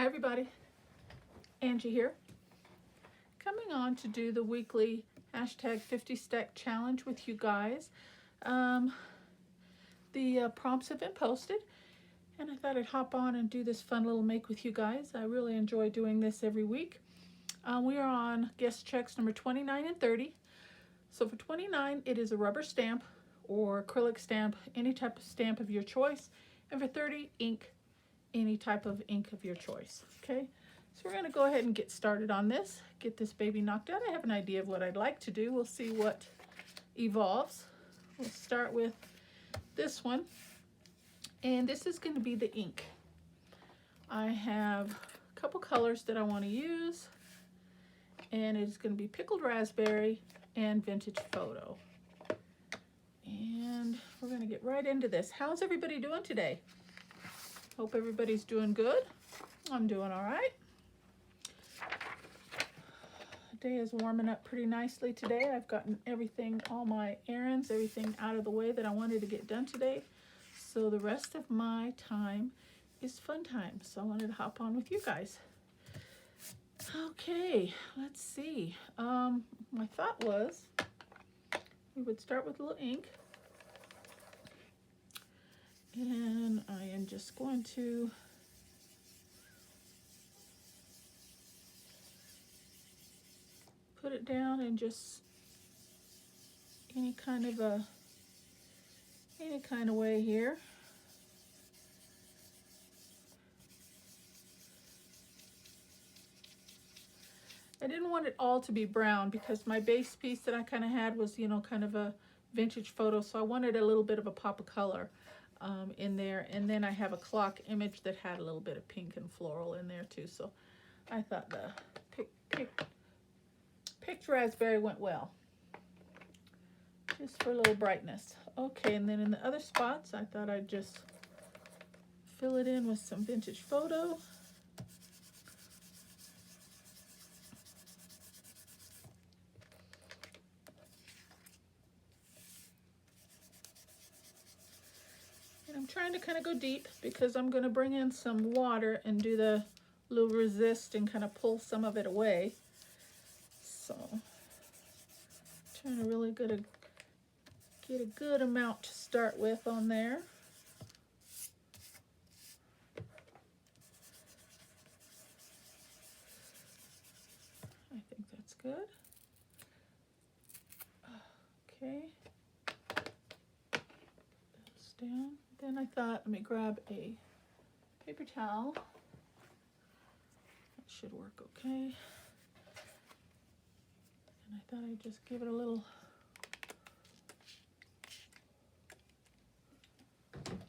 everybody, Angie here, coming on to do the weekly hashtag 50 stack challenge with you guys. The prompts have been posted and I thought I'd hop on and do this fun little make with you guys. I really enjoy doing this every week. We are on guest checks number 29 and 30. So for 29 it is a rubber stamp or acrylic stamp, any type of stamp of your choice, and for 30, ink, any type of ink of your choice. Okay, so we're going to go ahead and get started on this, get this baby knocked out. I have an idea of what I'd like to do. We'll see what evolves. We'll start with this one, and this is going to be the ink. I have a couple colors that I want to use, and it's going to be pickled raspberry and vintage photo. And we're going to get right into this. How's everybody doing today? Hope everybody's doing good. I'm doing all right. The day is warming up pretty nicely today. I've gotten everything, all my errands, everything out of the way that I wanted to get done today. So the rest of my time is fun time. So I wanted to hop on with you guys. Okay, let's see. My thought was we would start with a little ink. And I am just going to put it down in just any kind of way here. I didn't want it all to be brown because my base piece that I kind of had was, you know, kind of a vintage photo, so I wanted a little bit of a pop of color in there. And then I have a clock image that had a little bit of pink and floral in there too, so I thought the picked raspberry went well, just for a little brightness. Okay, and then in the other spots I thought I'd just fill it in with some vintage photo. I'm trying to kind of go deep because I'm going to bring in some water and do the little resist and kind of pull some of it away. So trying to really get a good amount to start with on there. I think that's good. Okay. This down. Then I thought, let me grab a paper towel. That should work okay. And I thought I'd just give it a little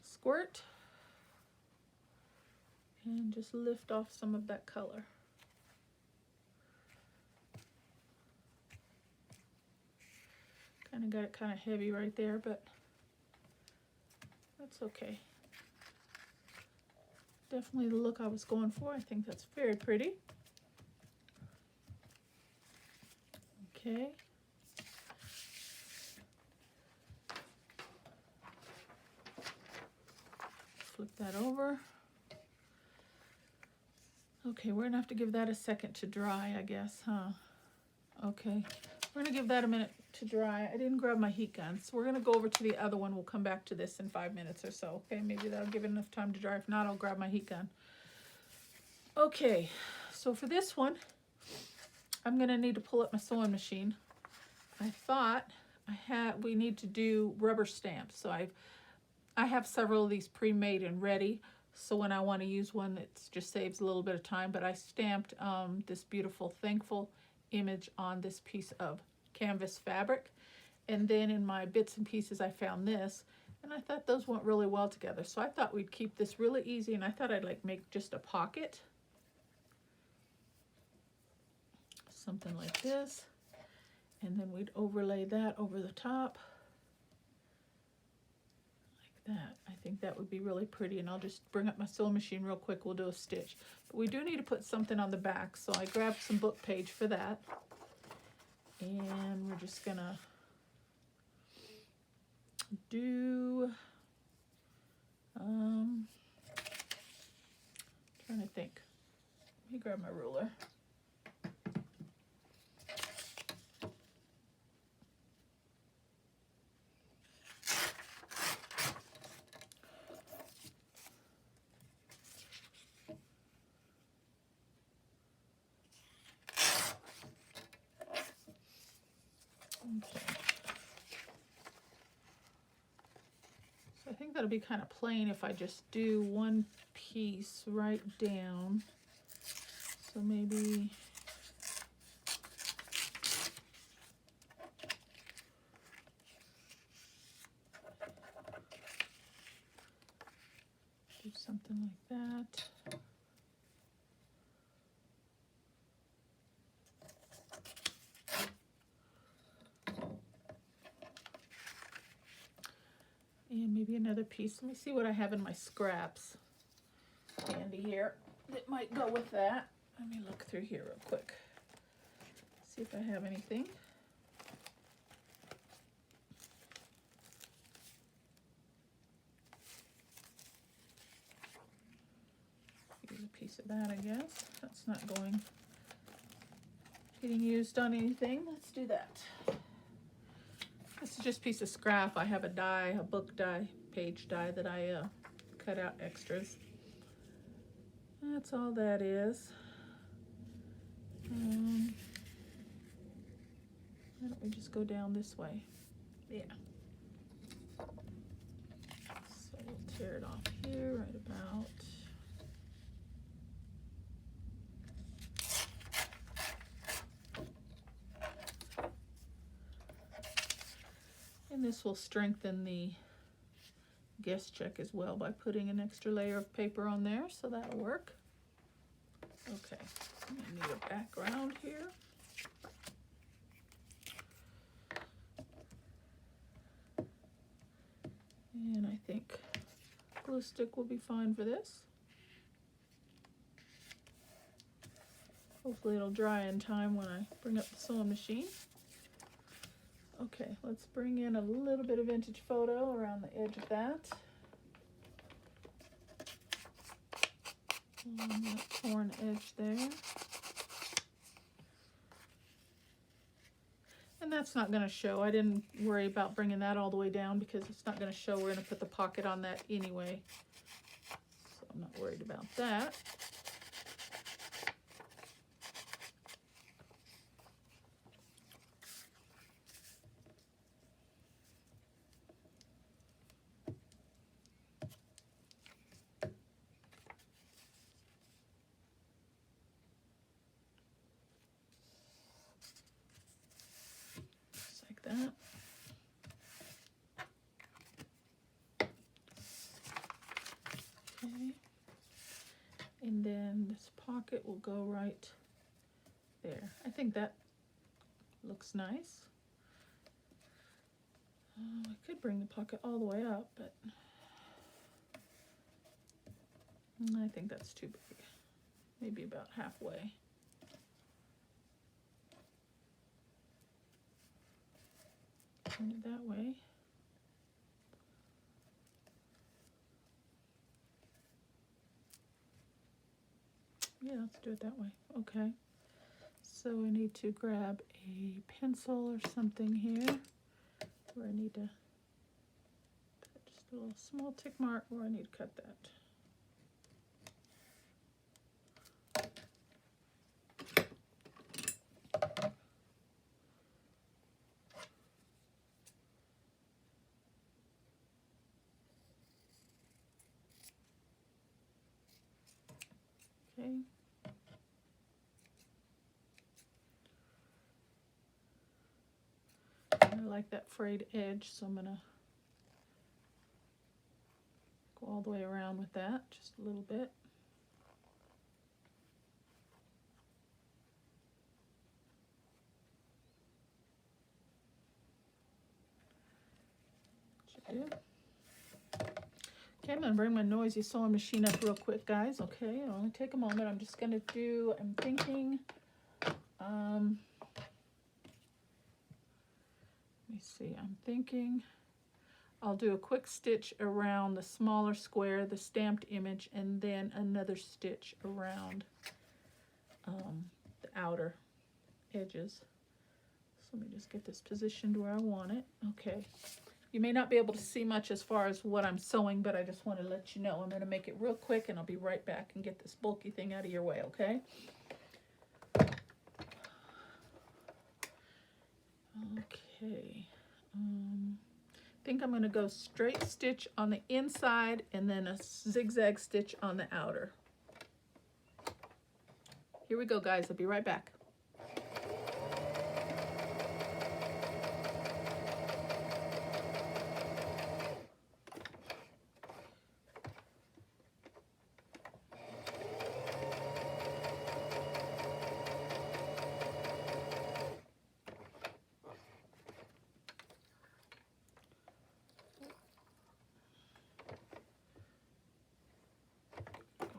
squirt and just lift off some of that color. Kind of got it kind of heavy right there, but that's okay. Definitely the look I was going for. I think that's very pretty. Okay. Flip that over. Okay, we're gonna have to give that a second to dry, I guess, huh? Okay, we're gonna give that a minute to dry. I didn't grab my heat gun, so we're gonna go over to the other one. We'll come back to this in 5 minutes or so. Okay, maybe that'll give it enough time to dry. If not, I'll grab my heat gun. Okay, so for this one, I'm gonna need to pull up my sewing machine. I thought we need to do rubber stamps. So I have several of these pre-made and ready. So when I want to use one, it just saves a little bit of time. But I stamped this beautiful thankful image on this piece of canvas fabric. And then in my bits and pieces, I found this. And I thought those went really well together. So I thought we'd keep this really easy. And I thought I'd like make just a pocket. Something like this. And then we'd overlay that over the top. That. I think that would be really pretty, and I'll just bring up my sewing machine real quick. We'll do a stitch, but we do need to put something on the back, so I grabbed some book page for that, and we're just gonna do trying to think Let me grab my ruler. Okay. So I think that'll be kind of plain if I just do one piece right down. So maybe do something like that. And maybe another piece. Let me see what I have in my scraps handy here that might go with that. Let me look through here real quick. See if I have anything. Use a piece of that, I guess. That's not getting used on anything. Let's do that. This is just a piece of scrap. I have a die, a book die, page die that I cut out extras. That's all that is. Why don't we just go down this way? Yeah. So we'll tear it off here right about. And this will strengthen the guest check as well by putting an extra layer of paper on there, so that'll work. Okay, I'm gonna need a background here. And I think glue stick will be fine for this. Hopefully it'll dry in time when I bring up the sewing machine. Okay, let's bring in a little bit of vintage photo around the edge of that. On that torn edge there. And that's not going to show. I didn't worry about bringing that all the way down because it's not going to show. We're going to put the pocket on that anyway. So I'm not worried about that. That. Okay. And then this pocket will go right there. I think that looks nice. I could bring the pocket all the way up, but I think that's too big. Maybe about halfway. Turn it that way. Yeah, let's do it that way. Okay. So I need to grab a pencil or something here where I need to put just a little small tick mark where I need to cut that. Okay. I like that frayed edge, so I'm gonna go all the way around with that, just a little bit. Should do. Okay, I'm gonna bring my noisy sewing machine up real quick, guys. Okay, it'll only take a moment. I'm just gonna do, I'm thinking, let me see, I'm thinking I'll do a quick stitch around the smaller square, the stamped image, and then another stitch around the outer edges. So let me just get this positioned where I want it. Okay. You may not be able to see much as far as what I'm sewing, but I just want to let you know. I'm going to make it real quick, and I'll be right back and get this bulky thing out of your way, okay? Okay. I think I'm going to go straight stitch on the inside and then a zigzag stitch on the outer. Here we go, guys. I'll be right back.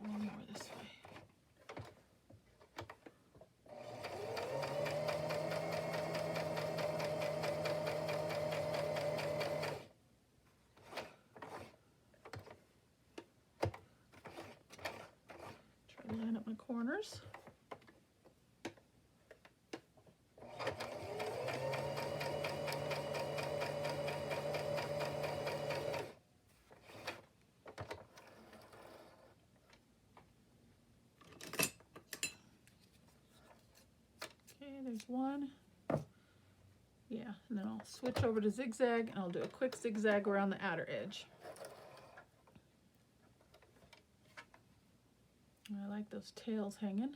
One more this way. Try to line up my corners. There's one. Yeah, and then I'll switch over to zigzag, and I'll do a quick zigzag around the outer edge. I like those tails hanging.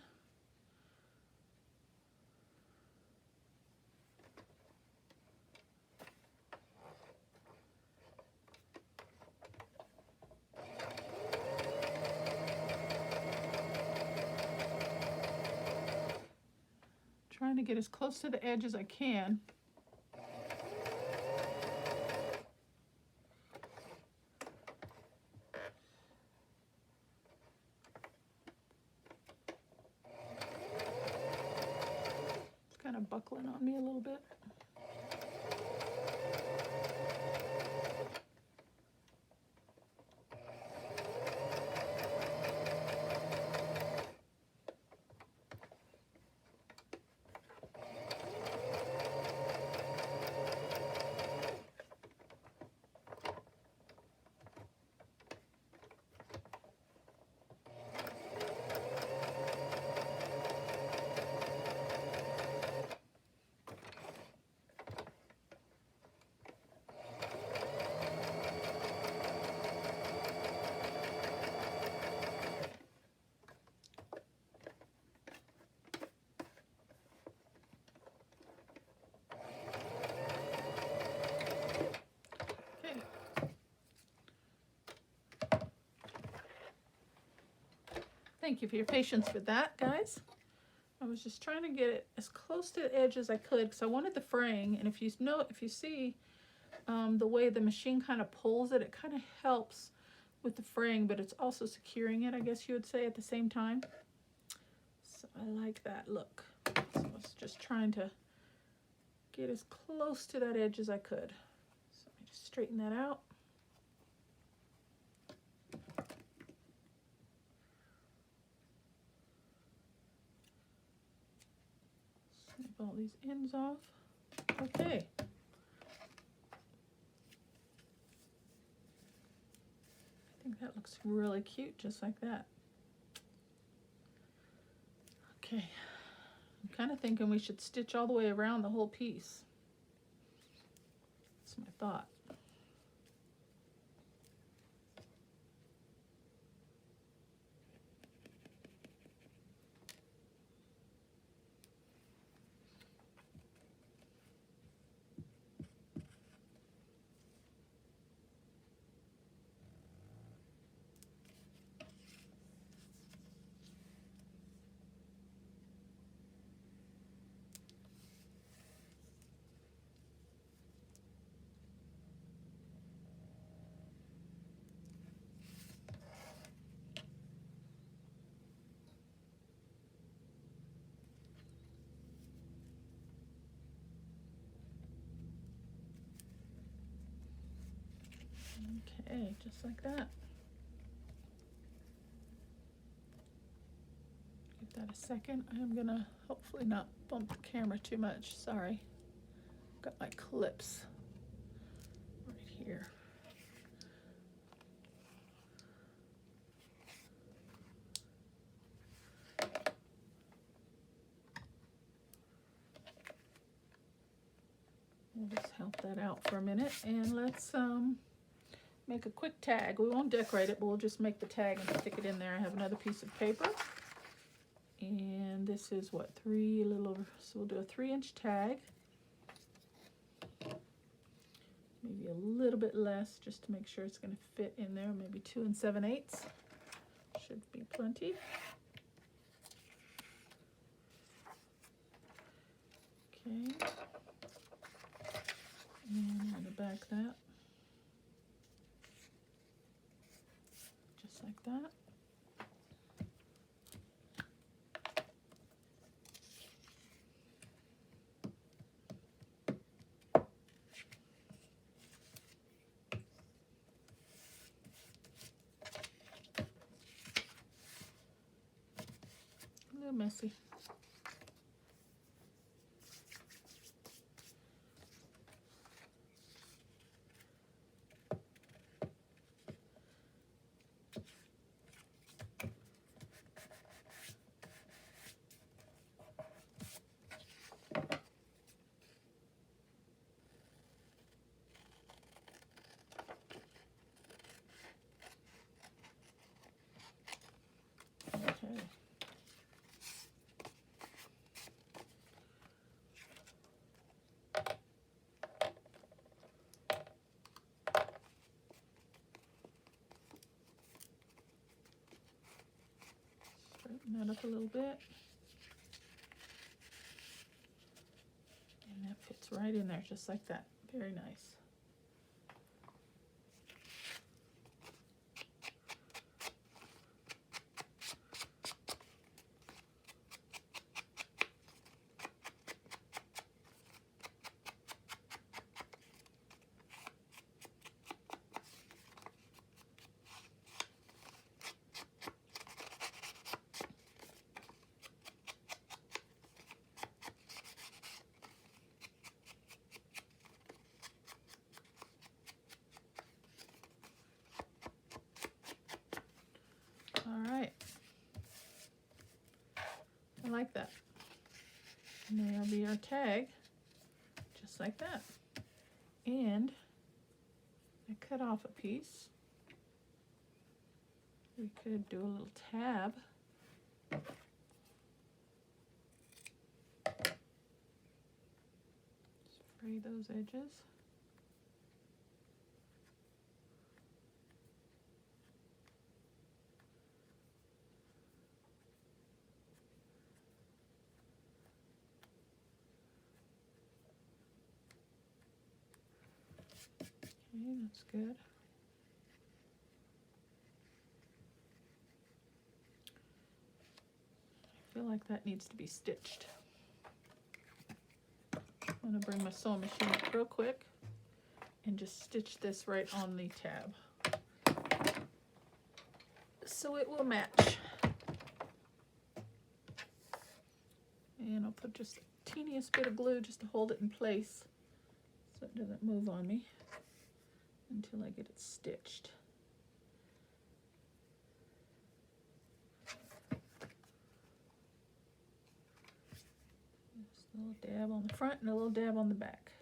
Trying to get as close to the edge as I can. It's kind of buckling on me a little bit. Thank you for your patience with that, guys. I was just trying to get it as close to the edge as I could because I wanted the fraying. And if you see the way the machine kind of pulls it, it kind of helps with the fraying, but it's also securing it, I guess you would say, at the same time. So I like that look. So I was just trying to get as close to that edge as I could. So let me just straighten that out. Snip all these ends off. Okay. I think that looks really cute, just like that. Okay. I'm kind of thinking we should stitch all the way around the whole piece. That's my thought. Okay, just like that. Give Give that a second. I'm gonna hopefully not bump the camera too much. Sorry. Got my clips right here. We'll just help that out for a minute, and let's make a quick tag. We won't decorate it, but we'll just make the tag and stick it in there. I have another piece of paper, and this is what, 3, a little over, so we'll do a 3-inch tag. Maybe a little bit less, just to make sure it's going to fit in there. Maybe 2 7/8 should be plenty. Okay. And I'm going to back that, just like that. A little messy. Okay. Straighten that up a little bit. And that fits right in there, just like that. Very nice. All right. I like that. And there'll be our tag, just like that. And I cut off a piece. We could do a little tab. Spray those edges. Okay, that's good. I feel like that needs to be stitched. I'm going to bring my sewing machine up real quick and just stitch this right on the tab so it will match. And I'll put just the teeniest bit of glue just to hold it in place so it doesn't move on me until I get it stitched. Just a little dab on the front and a little dab on the back.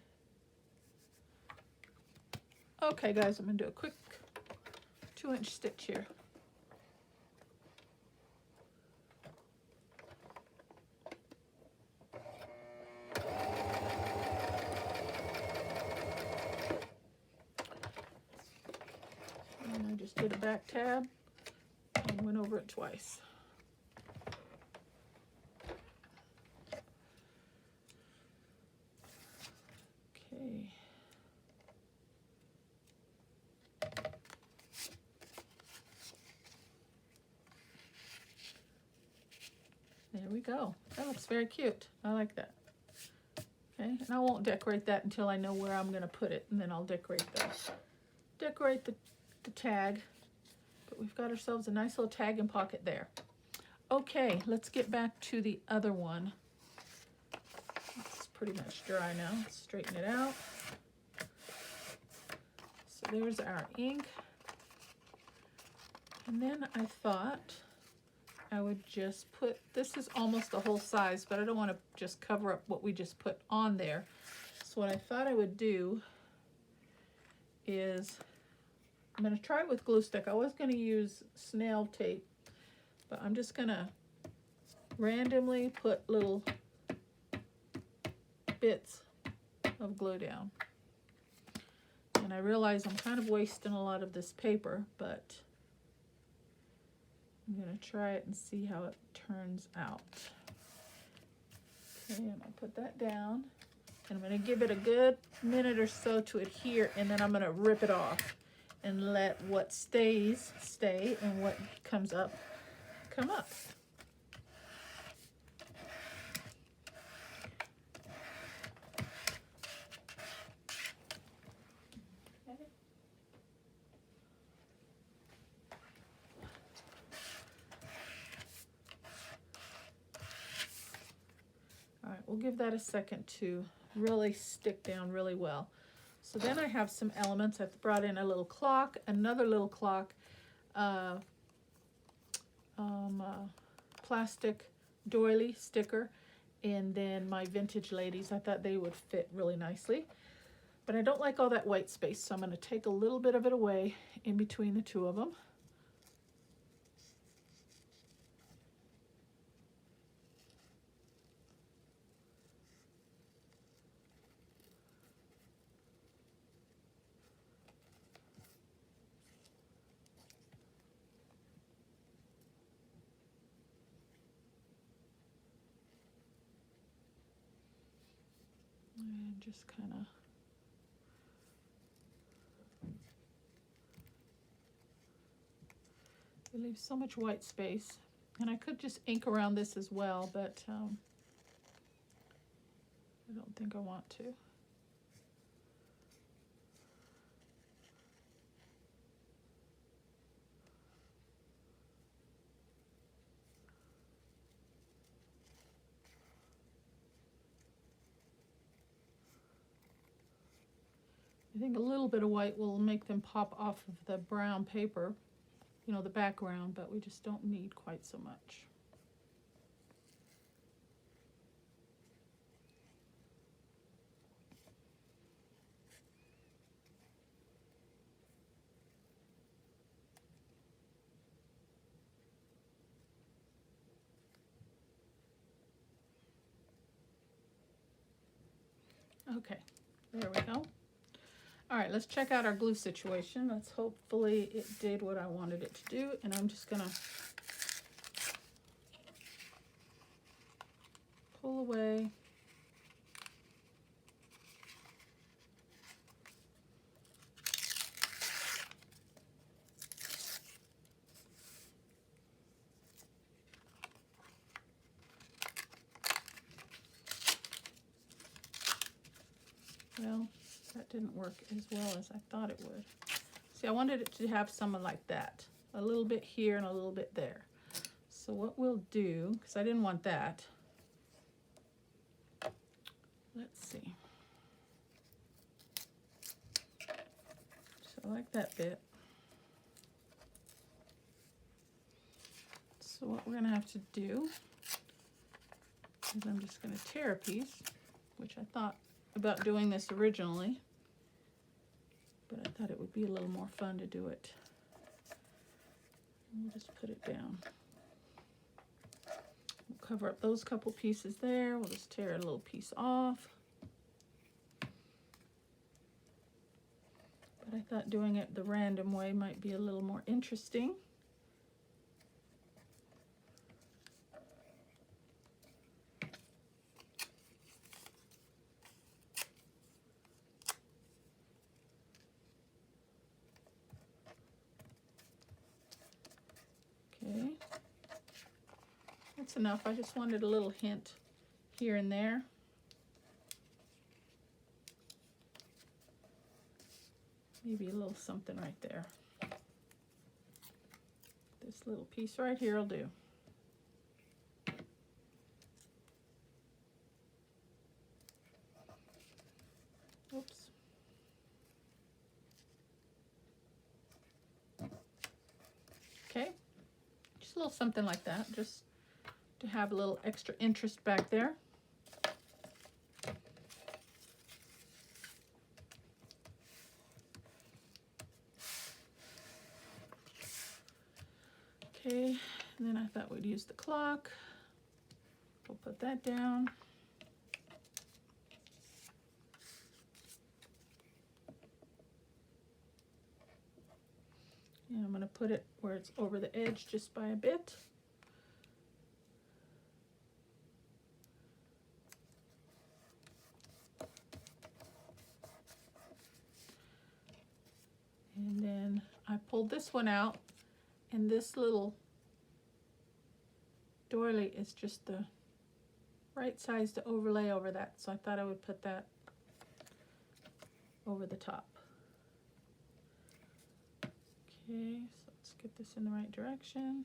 Okay guys, I'm going to do a quick 2-inch stitch here. And I just did a back tab and went over it twice. Okay. There we go. That looks very cute. I like that. Okay, and I won't decorate that until I know where I'm going to put it, and then I'll decorate the tag. But we've got ourselves a nice little tag and pocket there. Okay, let's get back to the other one. It's pretty much dry now. Straighten it out. So there's our ink. And then I thought I would just put, this is almost the whole size, but I don't want to just cover up what we just put on there. So what I thought I would do is, I'm going to try it with glue stick. I was going to use snail tape, but I'm just going to randomly put little bits of glue down. And I realize I'm kind of wasting a lot of this paper, but I'm going to try it and see how it turns out. Okay, I'm going to put that down. And I'm going to give it a good minute or so to adhere, and then I'm going to rip it off and let what stays stay and what comes up come up. All right, we'll give that a second to really stick down really well. So then I have some elements. I've brought in a little clock, another little clock, plastic doily sticker, and then my vintage ladies. I thought they would fit really nicely. But I don't like all that white space, so I'm going to take a little bit of it away in between the two of them. And just kind of it leaves so much white space. And I could just ink around this as well, but I don't think I want to. I think a little bit of white will make them pop off of the brown paper, you know, the background, but we just don't need quite so much. Okay, there we go. All right, let's check out our glue situation. Let's hopefully it did what I wanted it to do, and I'm just gonna pull away. Well, that didn't work as well as I thought it would. See, I wanted it to have something like that. A little bit here and a little bit there. So what we'll do, because I didn't want that. Let's see. So I like that bit. So what we're going to have to do is I'm just going to tear a piece, which I thought about doing this originally, but I thought it would be a little more fun to do it. We'll just put it down. We'll cover up those couple pieces there. We'll just tear a little piece off. But I thought doing it the random way might be a little more interesting. Okay, that's enough. I just wanted a little hint here and there. Maybe a little something right there. This little piece right here will do. Just a little something like that, just to have a little extra interest back there. Okay, and then I thought we'd use the clock. We'll put that down. And I'm going to put it where it's over the edge just by a bit. And then I pulled this one out, and this little doily is just the right size to overlay over that. So I thought I would put that over the top. Okay, so let's get this in the right direction.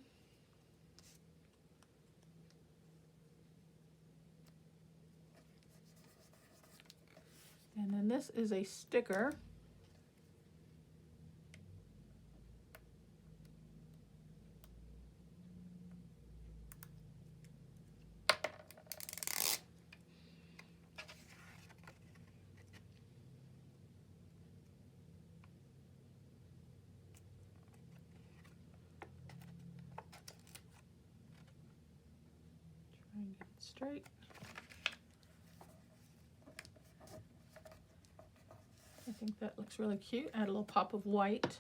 And then this is a sticker. Try and get it straight. I think that looks really cute. Add a little pop of white.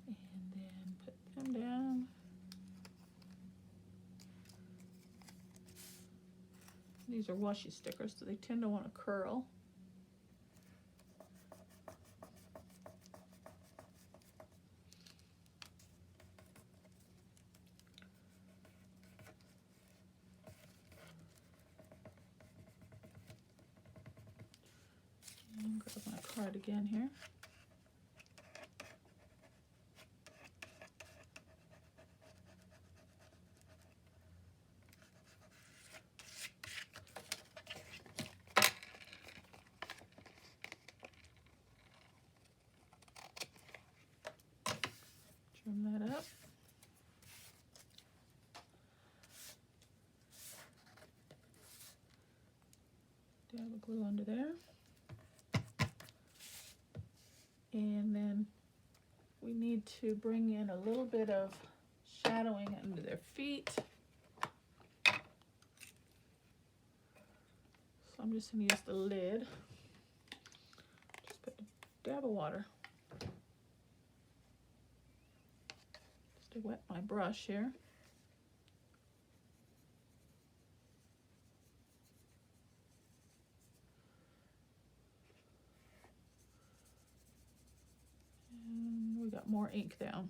And then put them down. These are washi stickers, so they tend to want to curl. And grab my card again here. Trim that up. Dab the glue under there. And then we need to bring in a little bit of shadowing under their feet. So I'm just going to use the lid. Just put a dab of water. Just to wet my brush here. And we got more ink down.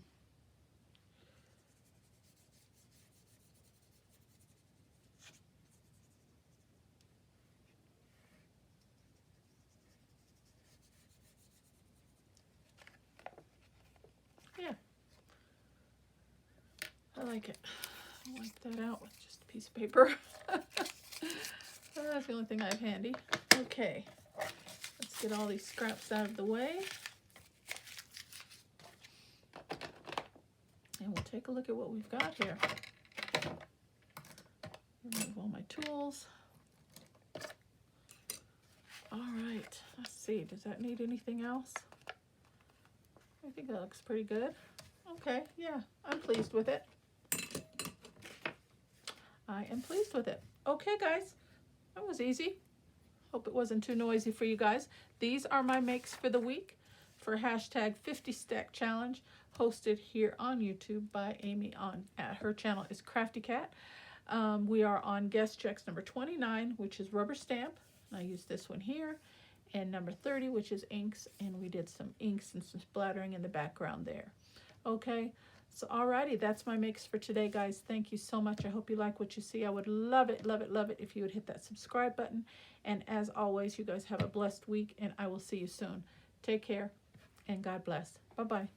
Yeah, I like it. I'll wipe that out with just a piece of paper. That's the only thing I have handy. Okay, let's get all these scraps out of the way. And we'll take a look at what we've got here. Remove all my tools. All right, let's see, does that need anything else? I think that looks pretty good. Okay, yeah, I'm pleased with it. I am pleased with it. Okay, guys, that was easy. Hope it wasn't too noisy for you guys. These are my makes for the week for hashtag 50 Stack Challenge, hosted here on YouTube by Amy at her channel is Crafty Cat. We are on guest checks number 29, which is rubber stamp. I use this one here, and number 30, which is inks, and we did some inks and some splattering in the background there. Okay, so alrighty, that's my makes for today, guys. Thank you so much. I hope you like what you see. I would love it, love it, love it if you would hit that subscribe button. And as always, you guys have a blessed week, and I will see you soon. Take care, and God bless. Bye-bye.